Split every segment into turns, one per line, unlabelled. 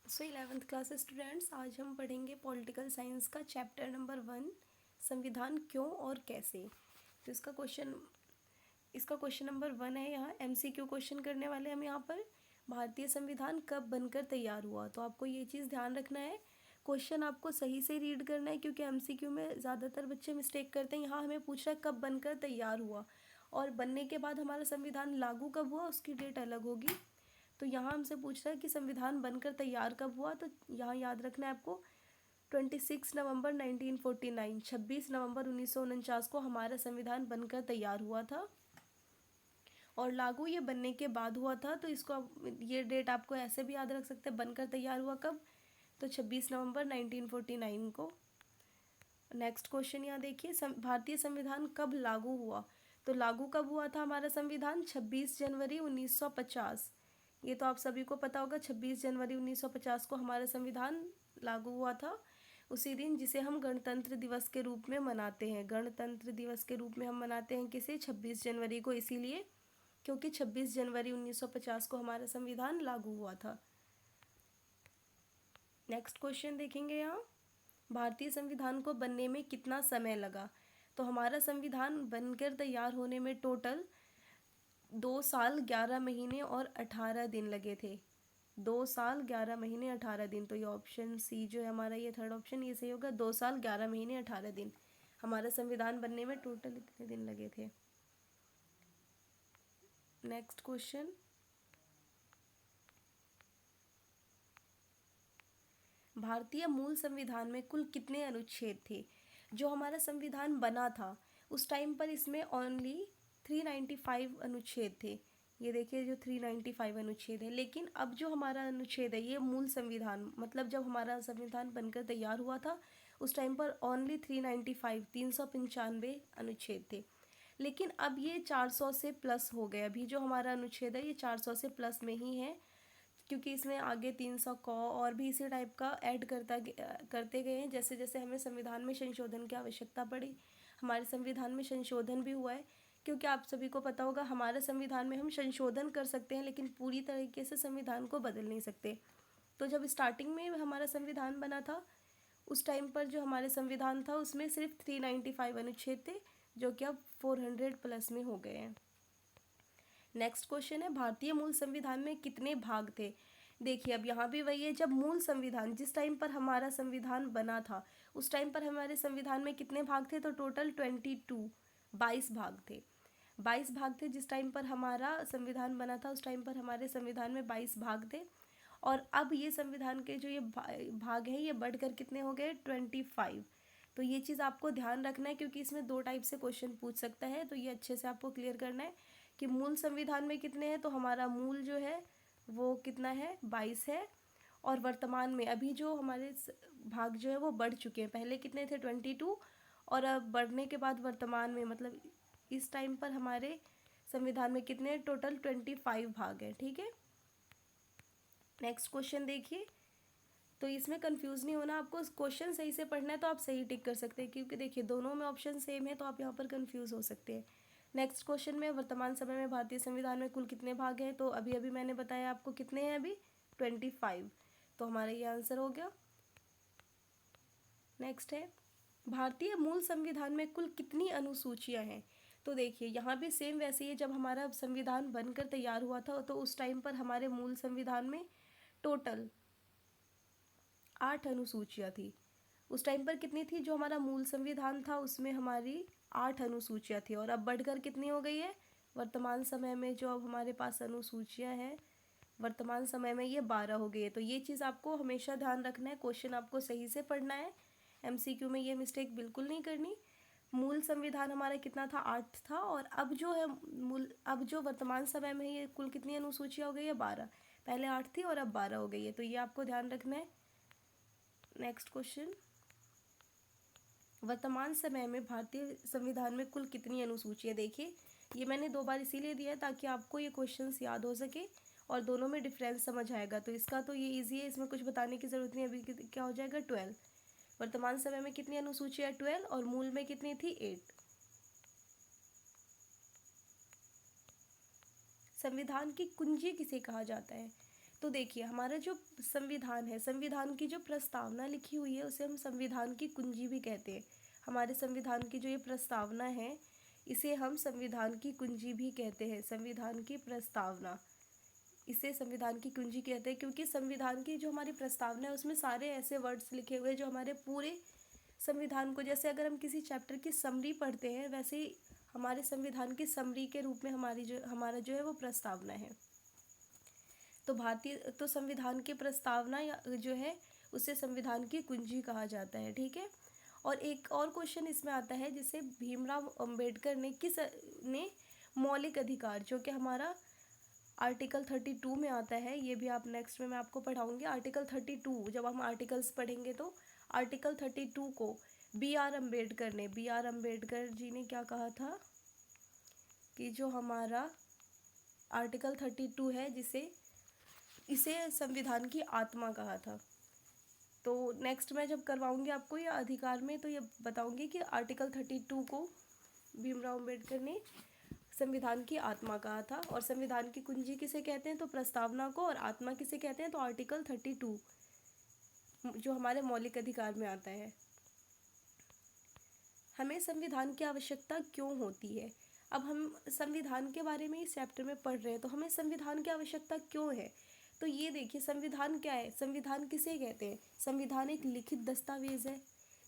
सो 11th class students, आज हम पढ़ेंगे पॉलिटिकल साइंस का चैप्टर नंबर 1, संविधान क्यों और कैसे। तो इसका क्वेश्चन नंबर 1 है। यहाँ MCQ क्वेश्चन करने वाले हम यहाँ पर। भारतीय संविधान कब बनकर तैयार हुआ? तो आपको ये चीज़ ध्यान रखना है, क्वेश्चन आपको सही से रीड करना है, क्योंकि MCQ में ज़्यादातर बच्चे मिस्टेक करते हैं। यहाँ हमें पूछ रहा है कब बनकर तैयार हुआ, और बनने के बाद हमारा संविधान लागू कब हुआ, उसकी डेट अलग होगी। तो यहाँ हमसे पूछ रहा है कि संविधान बनकर तैयार कब हुआ। तो यहाँ याद रखना है आपको, 26 नवंबर 1949, 26 नवंबर 1949 को हमारा संविधान बनकर तैयार हुआ था, और लागू ये बनने के बाद हुआ था। तो इसको ये डेट आपको ऐसे भी याद रख सकते हैं, बनकर तैयार हुआ कब, तो 26 नवंबर 1949 को। नेक्स्ट क्वेश्चन यहाँ देखिए, भारतीय संविधान कब लागू हुआ? तो लागू कब हुआ था हमारा संविधान? 26 जनवरी 1950। ये तो आप सभी को पता होगा, 26 जनवरी 1950 को हमारा संविधान लागू हुआ था। उसी दिन, जिसे हम गणतंत्र दिवस के रूप में मनाते हैं। गणतंत्र दिवस के रूप में हम मनाते हैं किसे? 26 जनवरी को, इसीलिए क्योंकि 26 जनवरी 1950 को हमारा संविधान लागू हुआ था। नेक्स्ट क्वेश्चन देखेंगे यहाँ, भारतीय संविधान को बनने में कितना समय लगा? तो हमारा संविधान बनकर तैयार होने में टोटल 2 साल 11 महीने और 18 दिन लगे थे। 2 साल 11 महीने 18 दिन। तो ये ऑप्शन सी जो है हमारा, ये थर्ड ऑप्शन, ये सही होगा। 2 साल 11 महीने 18 दिन हमारा संविधान बनने में टोटल इतने दिन लगे थे। नेक्स्ट क्वेश्चन, भारतीय मूल संविधान में कुल कितने अनुच्छेद थे? जो हमारा संविधान बना था उस टाइम पर इसमें ओनली 395 अनुच्छेद थे। ये देखिए, जो 395 अनुच्छेद है। लेकिन अब जो हमारा अनुच्छेद है, ये मूल संविधान, मतलब जब हमारा संविधान बनकर तैयार हुआ था उस टाइम पर ओनली 395 395 अनुच्छेद थे। लेकिन अब ये 400 से प्लस हो गए। अभी जो हमारा अनुच्छेद है ये 400 से प्लस में ही है, क्योंकि इसमें आगे 300 क और भी इसी टाइप का ऐड करते गए हैं। जैसे जैसे हमें संविधान में संशोधन की आवश्यकता पड़ी, हमारे संविधान में संशोधन भी हुआ है। क्योंकि आप सभी को पता होगा, हमारे संविधान में हम संशोधन कर सकते हैं लेकिन पूरी तरीके से संविधान को बदल नहीं सकते। तो जब स्टार्टिंग में हमारा संविधान बना था उस टाइम पर जो हमारे संविधान था उसमें सिर्फ 395 अनुच्छेद थे, जो कि अब 400 प्लस में हो गए हैं। नेक्स्ट क्वेश्चन है, भारतीय मूल संविधान में कितने भाग थे? देखिए, अब यहाँ भी वही है, जब मूल संविधान, जिस टाइम पर हमारा संविधान बना था उस टाइम पर हमारे संविधान में कितने भाग थे? तो टोटल 22 भाग थे। 22 भाग थे जिस टाइम पर हमारा संविधान बना था। उस टाइम पर हमारे संविधान में 22 भाग थे, और अब ये संविधान के जो ये भाग हैं ये बढ़कर कितने हो गए? 25। तो ये चीज़ आपको ध्यान रखना है, क्योंकि इसमें 2 टाइप से क्वेश्चन पूछ सकता है। तो ये अच्छे से आपको क्लियर करना है कि मूल संविधान में कितने हैं। तो हमारा मूल जो है वो कितना है? 22 है। और वर्तमान में अभी जो हमारे भाग जो है वो बढ़ चुके हैं। पहले कितने थे? 22, और अब बढ़ने के बाद वर्तमान में, मतलब इस टाइम पर हमारे संविधान में कितने? टोटल 25 भाग हैं। ठीक है। नेक्स्ट क्वेश्चन देखिए, तो इसमें कंफ्यूज नहीं होना, आपको क्वेश्चन सही से पढ़ना है तो आप सही टिक कर सकते हैं, क्योंकि देखिए दोनों में ऑप्शन सेम है तो आप यहाँ पर कंफ्यूज हो सकते हैं। नेक्स्ट क्वेश्चन में, वर्तमान समय में भारतीय संविधान में कुल कितने भाग हैं? तो अभी अभी मैंने बताया आपको कितने हैं अभी? 25। तो हमारा ये आंसर हो गया। नेक्स्ट है, भारतीय मूल संविधान में कुल कितनी अनुसूचियां हैं? तो देखिए यहाँ भी सेम वैसे ही है, जब हमारा संविधान बनकर तैयार हुआ था तो उस टाइम पर हमारे मूल संविधान में टोटल 8 अनुसूचियाँ थी। उस टाइम पर कितनी थी? जो हमारा मूल संविधान था उसमें हमारी 8 अनुसूचियाँ थी, और अब बढ़कर कितनी हो गई है? वर्तमान समय में जो अब हमारे पास अनुसूचियाँ हैं वर्तमान समय में ये 12 हो गई है। तो ये चीज़ आपको हमेशा ध्यान रखना है, क्वेश्चन आपको सही से पढ़ना है। MCQ में ये मिस्टेक बिल्कुल नहीं करनी। मूल संविधान हमारा कितना था? 8 था, और अब जो है अब जो वर्तमान समय में ये कुल कितनी अनुसूचियाँ हो गई है? 12। पहले 8 थी और अब 12 हो गई है। तो ये आपको ध्यान रखना है। नेक्स्ट क्वेश्चन, वर्तमान समय में भारतीय संविधान में कुल कितनी अनुसूचियाँ? देखिए, ये मैंने 2 बार इसीलिए दिया है ताकि आपको ये क्वेश्चंस याद हो सके और दोनों में डिफरेंस समझ आएगा। तो इसका तो ये इजी है, इसमें कुछ बताने की ज़रूरत नहीं। अभी क्या हो जाएगा? 12। वर्तमान समय में कितनी अनुसूचियाँ? 12, और मूल में कितनी थी? 8। संविधान की कुंजी किसे कहा जाता है? तो देखिए हमारा जो संविधान है, संविधान की जो प्रस्तावना लिखी हुई है उसे हम संविधान की कुंजी भी कहते हैं। हमारे संविधान की जो ये प्रस्तावना है इसे हम संविधान की कुंजी भी कहते हैं। संविधान की प्रस्तावना, इसे संविधान की कुंजी कहते हैं क्योंकि संविधान की जो हमारी प्रस्तावना है उसमें सारे ऐसे वर्ड्स लिखे हुए हैं जो हमारे पूरे संविधान को, जैसे अगर हम किसी चैप्टर की समरी पढ़ते हैं वैसे ही हमारे संविधान की समरी के रूप में हमारा जो है वो प्रस्तावना है। तो संविधान की प्रस्तावना या जो है उसे संविधान की कुंजी कहा जाता है, ठीक है। और एक और क्वेश्चन इसमें आता है जिसे भीमराव अंबेडकर ने मौलिक अधिकार, जो कि हमारा आर्टिकल 32 में आता है, ये भी आप नेक्स्ट में मैं आपको पढ़ाऊंगी। आर्टिकल 32, जब हम आर्टिकल्स पढ़ेंगे तो आर्टिकल 32 को बी आर अम्बेडकर जी ने क्या कहा था कि जो हमारा आर्टिकल 32 है इसे संविधान की आत्मा कहा था। तो नेक्स्ट मैं जब करवाऊंगी आपको ये अधिकार में तो ये बताऊंगी कि आर्टिकल 32 को भीमराव अम्बेडकर ने संविधान की आत्मा कहा था। और संविधान की कुंजी किसे कहते हैं तो प्रस्तावना को, और आत्मा किसे कहते हैं तो आर्टिकल 32 जो हमारे मौलिक अधिकार में आता है। हमें संविधान की आवश्यकता क्यों होती है? अब हम संविधान के बारे में इस चैप्टर में पढ़ रहे हैं तो हमें संविधान की आवश्यकता क्यों है? तो ये देखिए संविधान क्या है, संविधान किसे कहते हैं? संविधान एक लिखित दस्तावेज है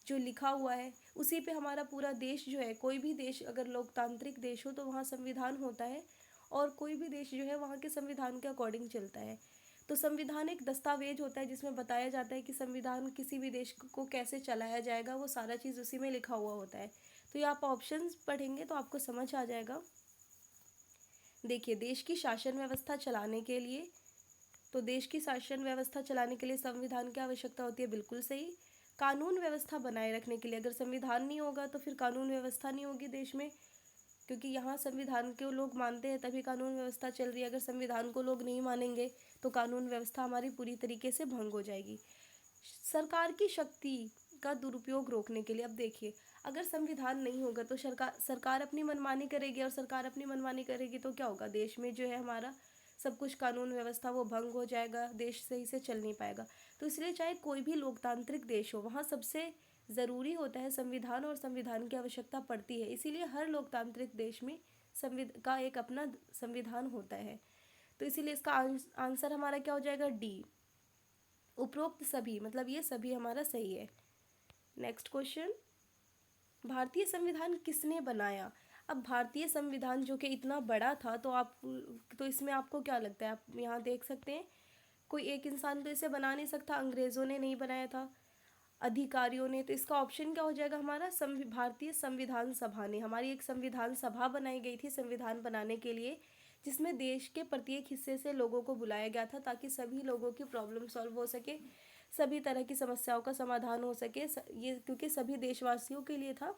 जो लिखा हुआ है, उसी पे हमारा पूरा देश जो है, कोई भी देश अगर लोकतांत्रिक देश हो तो वहाँ संविधान होता है, और कोई भी देश जो है वहाँ के संविधान के अकॉर्डिंग चलता है। तो संविधान एक दस्तावेज होता है जिसमें बताया जाता है कि संविधान किसी भी देश को कैसे चलाया जाएगा, वो सारा चीज़ उसी में लिखा हुआ होता है। तो ये आप ऑप्शंस पढ़ेंगे तो आपको समझ आ जाएगा। देखिए देश की शासन व्यवस्था चलाने के लिए, तो देश की शासन व्यवस्था चलाने के लिए संविधान की आवश्यकता होती है, बिल्कुल सही। कानून व्यवस्था बनाए रखने के लिए, अगर संविधान नहीं होगा तो फिर कानून व्यवस्था नहीं होगी देश में, क्योंकि यहाँ संविधान को लोग मानते हैं तभी कानून व्यवस्था चल रही है। अगर संविधान को लोग नहीं मानेंगे तो कानून व्यवस्था हमारी पूरी तरीके से भंग हो जाएगी। सरकार की शक्ति का दुरुपयोग रोकने के लिए, अब देखिए अगर संविधान नहीं होगा तो सरकार अपनी मनमानी करेगी, और सरकार अपनी मनमानी करेगी तो क्या होगा, देश में जो है हमारा सब कुछ कानून व्यवस्था वो भंग हो जाएगा, देश सही से चल नहीं पाएगा। तो इसलिए चाहे कोई भी लोकतांत्रिक देश हो वहाँ सबसे ज़रूरी होता है संविधान, और संविधान की आवश्यकता पड़ती है। इसीलिए हर लोकतांत्रिक देश में का एक अपना संविधान होता है। तो इसीलिए इसका आंसर हमारा क्या हो जाएगा, डी, उपरोक्त सभी, मतलब ये सभी हमारा सही है। नेक्स्ट क्वेश्चन, भारतीय संविधान किसने बनाया? अब भारतीय संविधान जो कि इतना बड़ा था तो इसमें आपको क्या लगता है, आप यहाँ देख सकते हैं कोई एक इंसान तो इसे बना नहीं सकता, अंग्रेज़ों ने नहीं बनाया था, अधिकारियों ने, तो इसका ऑप्शन क्या हो जाएगा हमारा, भारतीय संविधान सभा ने। हमारी एक संविधान सभा बनाई गई थी संविधान बनाने के लिए, जिसमें देश के प्रत्येक हिस्से से लोगों को बुलाया गया था ताकि सभी लोगों की प्रॉब्लम सॉल्व हो सके, सभी तरह की समस्याओं का समाधान हो सके, ये क्योंकि सभी देशवासियों के लिए था।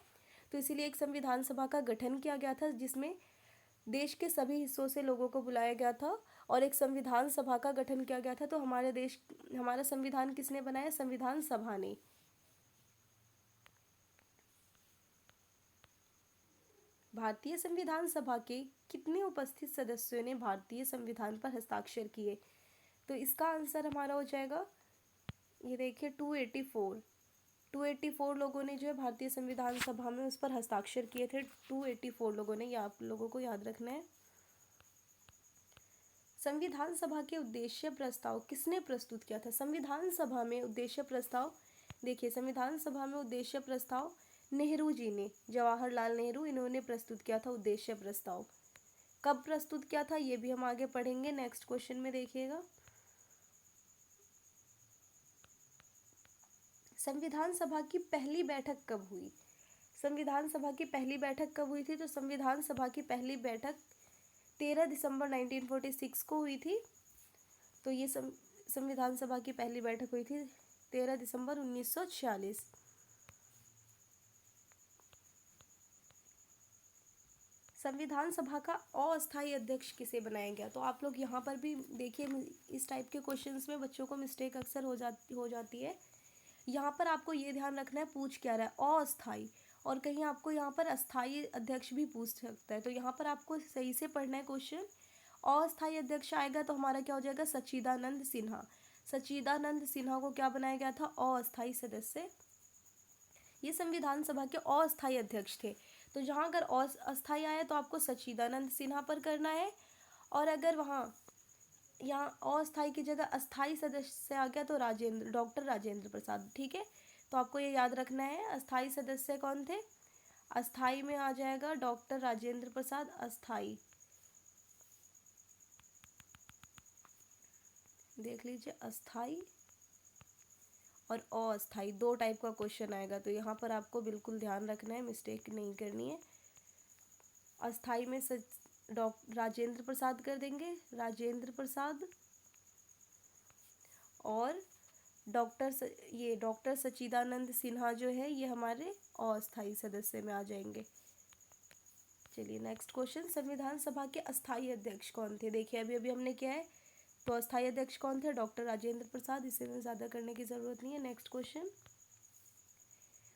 तो इसीलिए एक संविधान सभा का गठन किया गया था जिसमें देश के सभी हिस्सों से लोगों को बुलाया गया था और एक संविधान सभा का गठन किया गया था। तो हमारा संविधान किसने बनाया, संविधान सभा ने। भारतीय संविधान सभा के कितने उपस्थित सदस्यों ने भारतीय संविधान पर हस्ताक्षर किए? तो इसका आंसर हमारा हो जाएगा, ये देखिए 284 लोगों ने जो है भारतीय संविधान सभा में उस पर हस्ताक्षर किए थे। 284 लोगों ने, ये आप लोगों को याद रखना है। संविधान सभा के उद्देश्य प्रस्ताव किसने प्रस्तुत किया था? संविधान सभा में उद्देश्य प्रस्ताव, देखिए संविधान सभा में उद्देश्य प्रस्ताव नेहरू जी ने, जवाहरलाल नेहरू, इन्होंने प्रस्तुत किया था उद्देश्य प्रस्ताव। कब प्रस्तुत किया था ये भी हम आगे पढ़ेंगे, नेक्स्ट क्वेश्चन में देखिएगा। संविधान सभा की पहली बैठक कब हुई? संविधान सभा की पहली बैठक कब हुई थी? तो संविधान सभा की पहली बैठक 13 दिसंबर 1946 को हुई थी। तो ये संविधान सभा की पहली बैठक हुई थी 13 दिसंबर 1946। संविधान सभा का अस्थायी अध्यक्ष किसे बनाया गया? तो आप लोग यहाँ पर भी देखिए, इस टाइप के क्वेश्चंस में बच्चों को मिस्टेक अक्सर हो जाती है। यहाँ पर आपको ये ध्यान रखना है पूछ क्या रहा है, अस्थायी, और कहीं आपको यहाँ पर अस्थायी अध्यक्ष भी पूछ सकता है। तो यहाँ पर आपको सही से पढ़ना है क्वेश्चन, अस्थायी अध्यक्ष आएगा तो हमारा क्या हो जाएगा, सच्चिदानंद सिन्हा। सच्चिदानंद सिन्हा को क्या बनाया गया था, अस्थायी सदस्य। ये संविधान सभा के अस्थायी अध्यक्ष थे। तो जहाँ अगर अस्थायी आया तो आपको सच्चिदानंद सिन्हा पर करना है, और अगर वहाँ यहाँ अस्थायी की जगह अस्थायी सदस्य आ गया तो डॉक्टर राजेंद्र प्रसाद। ठीक है, तो आपको ये याद रखना है। अस्थायी सदस्य कौन थे, अस्थाई में आ जाएगा डॉक्टर राजेंद्र प्रसाद। अस्थाई देख लीजिए, अस्थाई और अस्थाई दो टाइप का क्वेश्चन आएगा, तो यहाँ पर आपको बिल्कुल ध्यान रखना है, मिस्टेक नहीं करनी है। अस्थाई में डॉक्टर राजेंद्र प्रसाद कर देंगे, राजेंद्र प्रसाद, और डॉक्टर सच्चिदानंद सिन्हा जो है ये हमारे अस्थायी सदस्य में आ जाएंगे। चलिए नेक्स्ट क्वेश्चन, संविधान सभा के अस्थायी अध्यक्ष कौन थे। देखिए अभी अभी हमने क्या है, तो अस्थायी अध्यक्ष कौन थे, डॉक्टर राजेंद्र प्रसाद। इसे में ज़्यादा करने की ज़रूरत नहीं है। नेक्स्ट क्वेश्चन,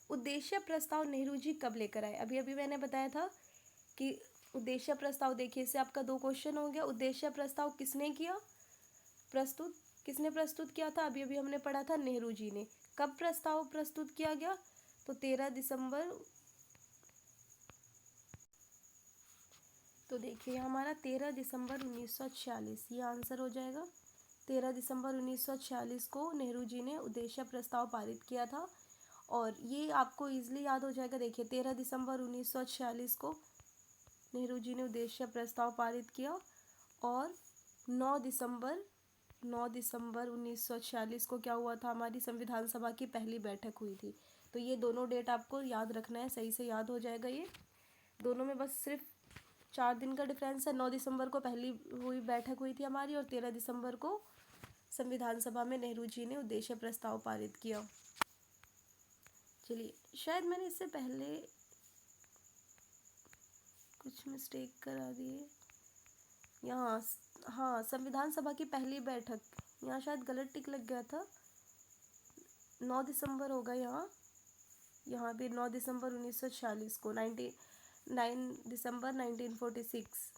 उद्देश्य प्रस्ताव नेहरू जी कब लेकर आए। अभी अभी मैंने बताया था कि उद्देश्य प्रस्ताव, देखिए इससे आपका दो क्वेश्चन हो गया। उद्देश्य प्रस्ताव किसने किया प्रस्तुत, किसने प्रस्तुत किया था, अभी अभी हमने पढ़ा था नेहरू जी ने। कब प्रस्ताव प्रस्तुत किया गया, तो 13 दिसंबर। तो देखिए हमारा 13 दिसंबर 1946 ये आंसर हो जाएगा। 13 दिसंबर 1946 को नेहरू जी ने उद्देश्य प्रस्ताव पारित किया था, और ये आपको इजीली याद हो जाएगा। देखिए 13 दिसंबर 1946 को नेहरू जी ने उद्देश्य प्रस्ताव पारित किया, और 9 दिसंबर 1946 को क्या हुआ था, हमारी संविधान सभा की पहली बैठक हुई थी। तो ये दोनों डेट आपको याद रखना है, सही से याद हो जाएगा। ये दोनों में बस सिर्फ 4 दिन का डिफरेंस है। 9 दिसंबर को पहली बैठक हुई थी हमारी, और 13 दिसंबर को संविधान सभा में नेहरू जी ने उद्देश्य प्रस्ताव पारित किया। चलिए, शायद मैंने इससे पहले कुछ मिस्टेक करा दिए यहाँ। हाँ, संविधान सभा की पहली बैठक, यहाँ शायद गलत टिक लग गया था, 9 दिसंबर होगा यहाँ भी 9 दिसंबर 1946 को, 9 दिसंबर 1946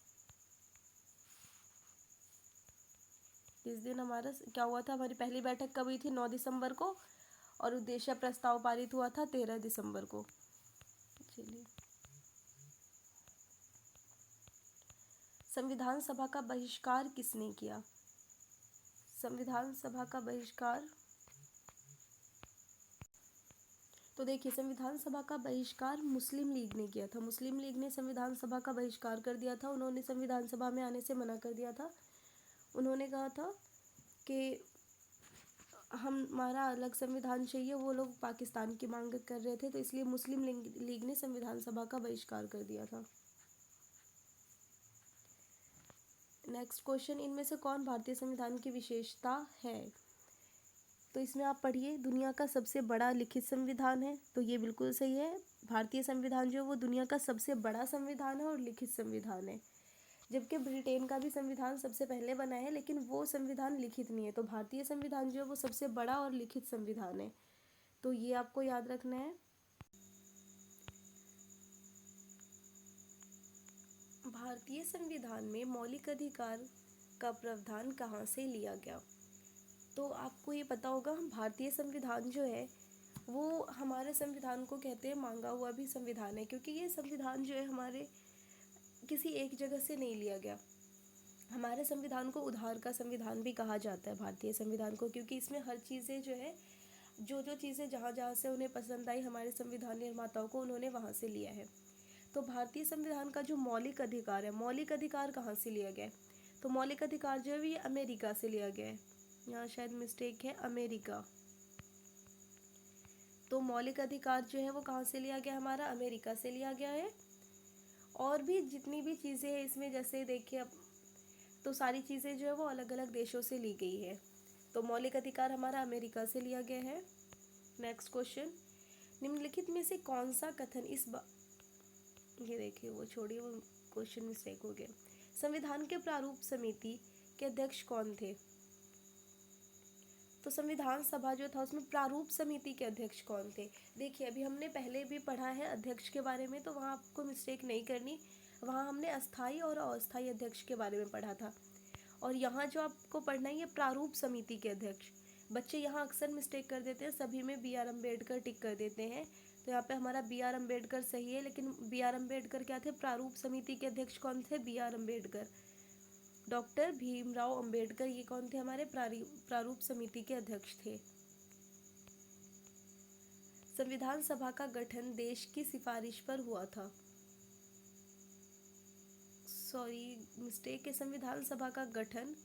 इस दिन हमारा क्या हुआ था, हमारी पहली बैठक कब हुई थी, 9 दिसंबर को, और उद्देश्य प्रस्ताव पारित हुआ था 13 दिसंबर को। चलिए, संविधान सभा का बहिष्कार किसने किया। संविधान सभा का बहिष्कार, तो देखिए संविधान सभा का बहिष्कार मुस्लिम लीग ने किया था। मुस्लिम लीग ने संविधान सभा का बहिष्कार कर दिया था। उन्होंने संविधान सभा में आने से मना कर दिया था। उन्होंने कहा था कि हमारा अलग संविधान चाहिए। वो लोग पाकिस्तान की मांग कर रहे थे, तो इसलिए मुस्लिम लीग ने संविधान सभा का बहिष्कार कर दिया था। नेक्स्ट क्वेश्चन, इनमें से कौन भारतीय संविधान की विशेषता है। तो इसमें आप पढ़िए, दुनिया का सबसे बड़ा लिखित संविधान है, तो ये बिल्कुल सही है। भारतीय संविधान जो है वो दुनिया का सबसे बड़ा संविधान है और लिखित संविधान है। जबकि ब्रिटेन का भी संविधान सबसे पहले बना है, लेकिन वो संविधान लिखित नहीं है। तो भारतीय संविधान जो है वो सबसे बड़ा और लिखित संविधान है, तो ये आपको याद रखना है। भारतीय संविधान में मौलिक अधिकार का प्रावधान कहाँ से लिया गया। तो आपको ये पता होगा, भारतीय संविधान जो है वो हमारे संविधान को कहते हैं मांगा हुआ भी संविधान है, क्योंकि ये संविधान जो है हमारे किसी एक जगह से नहीं लिया गया। हमारे संविधान को उधार का संविधान भी कहा जाता है भारतीय संविधान को, क्योंकि इसमें हर चीज़ें जो है, जो चीज़ें जहाँ जहाँ से उन्हें पसंद आई हमारे संविधान निर्माताओं को, उन्होंने वहाँ से लिया है। तो भारतीय संविधान का जो मौलिक अधिकार है, मौलिक अधिकार कहाँ से लिया गया है, तो मौलिक अधिकार जो है ये अमेरिका से लिया गया है। यहाँ शायद मिस्टेक है, अमेरिका। तो मौलिक अधिकार जो है वो कहाँ से लिया गया, हमारा अमेरिका से लिया गया है। और भी जितनी भी चीज़ें हैं इसमें, जैसे देखिए अब तो सारी चीज़ें जो है वो अलग अलग देशों से ली गई है। तो मौलिक अधिकार हमारा अमेरिका से लिया गया है। नेक्स्ट क्वेश्चन, निम्नलिखित में से कौन सा कथन ये देखिए, वो छोड़िए, वो क्वेश्चन मिस्टेक हो गया। संविधान के प्रारूप समिति के अध्यक्ष कौन थे। तो संविधान सभा जो था उसमें प्रारूप समिति के अध्यक्ष कौन थे। देखिए अभी हमने पहले भी पढ़ा है अध्यक्ष के बारे में, तो वहाँ आपको मिस्टेक नहीं करनी। वहाँ हमने अस्थाई और अस्थाई अध्यक्ष के बारे में पढ़ा था। और यहाँ जो आपको पढ़ना है ये प्रारूप समिति के अध्यक्ष। बच्चे यहाँ अक्सर मिस्टेक कर देते हैं, सभी में बी आर अम्बेडकर टिक कर देते हैं। तो यहाँ पे हमारा बी आर अम्बेडकर सही है, लेकिन बी आर अम्बेडकर क्या थे? प्रारूप समिति के अध्यक्ष कौन थे? B R Ambedkar. Doctor Bhimrao Ambedkar ये कौन थे? हमारे प्रारूप समिति के अध्यक्ष थे। संविधान सभा का गठन देश की सिफारिश पर हुआ था। सॉरी, मिस्टेक है। संविधान सभा का गठन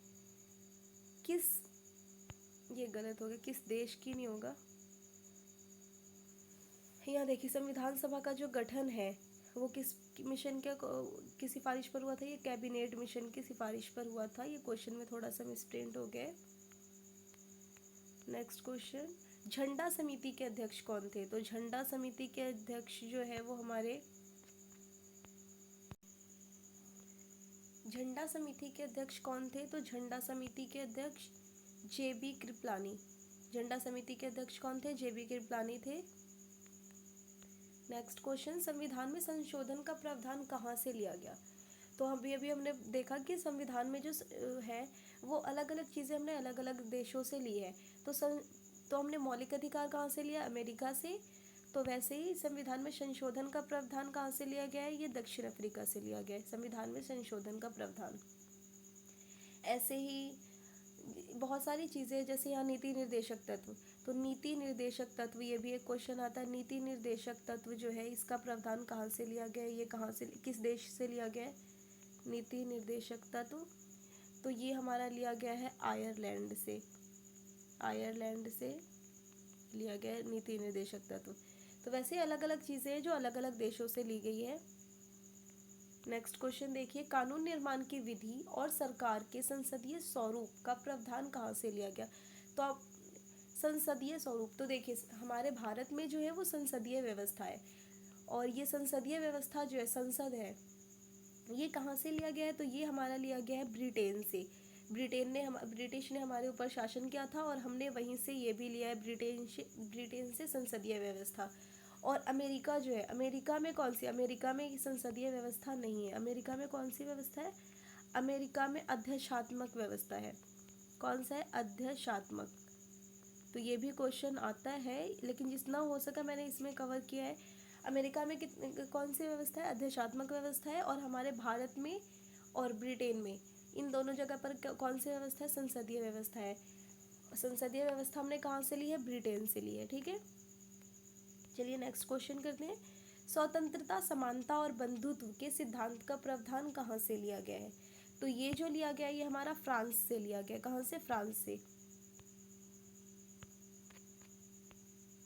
किस, ये गलत हो गया, किस देश की नहीं होगा। यहाँ देखिए, संविधान सभा का जो गठन है वो किस मिशन के की सिफारिश पर हुआ था? ये कैबिनेट मिशन की सिफारिश पर हुआ था। ये क्वेश्चन में थोड़ा सा मिसप्रिंट हो गया। नेक्स्ट क्वेश्चन, झंडा समिति के अध्यक्ष कौन थे? तो झंडा समिति के अध्यक्ष जो है वो हमारे, झंडा समिति के अध्यक्ष कौन थे? तो झंडा समिति के अध्यक्ष जे.बी. कृपलानी। झंडा समिति के अध्यक्ष कौन थे? जे.बी. कृपलानी थे। नेक्स्ट क्वेश्चन, संविधान में संशोधन का प्रावधान कहाँ से लिया गया? तो अभी हमने देखा कि संविधान में जो है वो अलग अलग चीज़ें हमने अलग अलग देशों से ली है। तो हमने मौलिक अधिकार कहाँ से लिया? अमेरिका से। तो वैसे ही संविधान में संशोधन का प्रावधान कहाँ से लिया गया है? ये दक्षिण अफ्रीका से लिया गया है, संविधान में संशोधन का प्रावधान। ऐसे ही बहुत सारी चीज़ें, जैसे यहाँ नीति निर्देशक तत्व, तो नीति निर्देशक तत्व, ये भी एक क्वेश्चन आता है। नीति निर्देशक तत्व जो है इसका प्रावधान कहाँ से लिया गया है? ये कहाँ से, किस देश से लिया गया है? नीति निर्देशक तत्व, तो ये हमारा लिया गया है आयरलैंड से। आयरलैंड से लिया गया है नीति निर्देशक तत्व। तो वैसे अलग अलग चीज़ें हैं जो अलग अलग देशों से ली गई है। नेक्स्ट क्वेश्चन देखिए, कानून निर्माण की विधि और सरकार के संसदीय स्वरूप का प्रावधान कहाँ से लिया गया? तो आप संसदीय स्वरूप, तो देखिए हमारे भारत में जो है वो संसदीय व्यवस्था है, और ये संसदीय व्यवस्था जो है, संसद है, ये कहाँ से लिया गया है? तो ये हमारा लिया गया है ब्रिटेन से। ब्रिटिश ने हमारे ऊपर शासन किया था और हमने वहीं से ये भी लिया है, ब्रिटेन से संसदीय व्यवस्था। और अमेरिका जो है, अमेरिका में कौन सी? अमेरिका में संसदीय व्यवस्था नहीं है। अमेरिका में कौन सी व्यवस्था है? अमेरिका में अध्यक्षात्मक व्यवस्था है। कौन सा है? अध्यक्षात्मक। तो ये भी क्वेश्चन आता है, लेकिन जितना हो सका मैंने इसमें कवर किया है। अमेरिका में कौन सी व्यवस्था है? अध्यक्षात्मक व्यवस्था है। और हमारे भारत में और ब्रिटेन में, इन दोनों जगह पर कौन सी व्यवस्था है? संसदीय व्यवस्था है। संसदीय व्यवस्था हमने कहाँ से ली है? ब्रिटेन से ली है। ठीक है, चलिए नेक्स्ट क्वेश्चन करते हैं। स्वतंत्रता, समानता और बंधुत्व के सिद्धांत का प्रावधान कहाँ से लिया गया है? तो ये जो लिया गया ये हमारा फ्रांस से लिया गया। कहाँ से? फ्रांस से।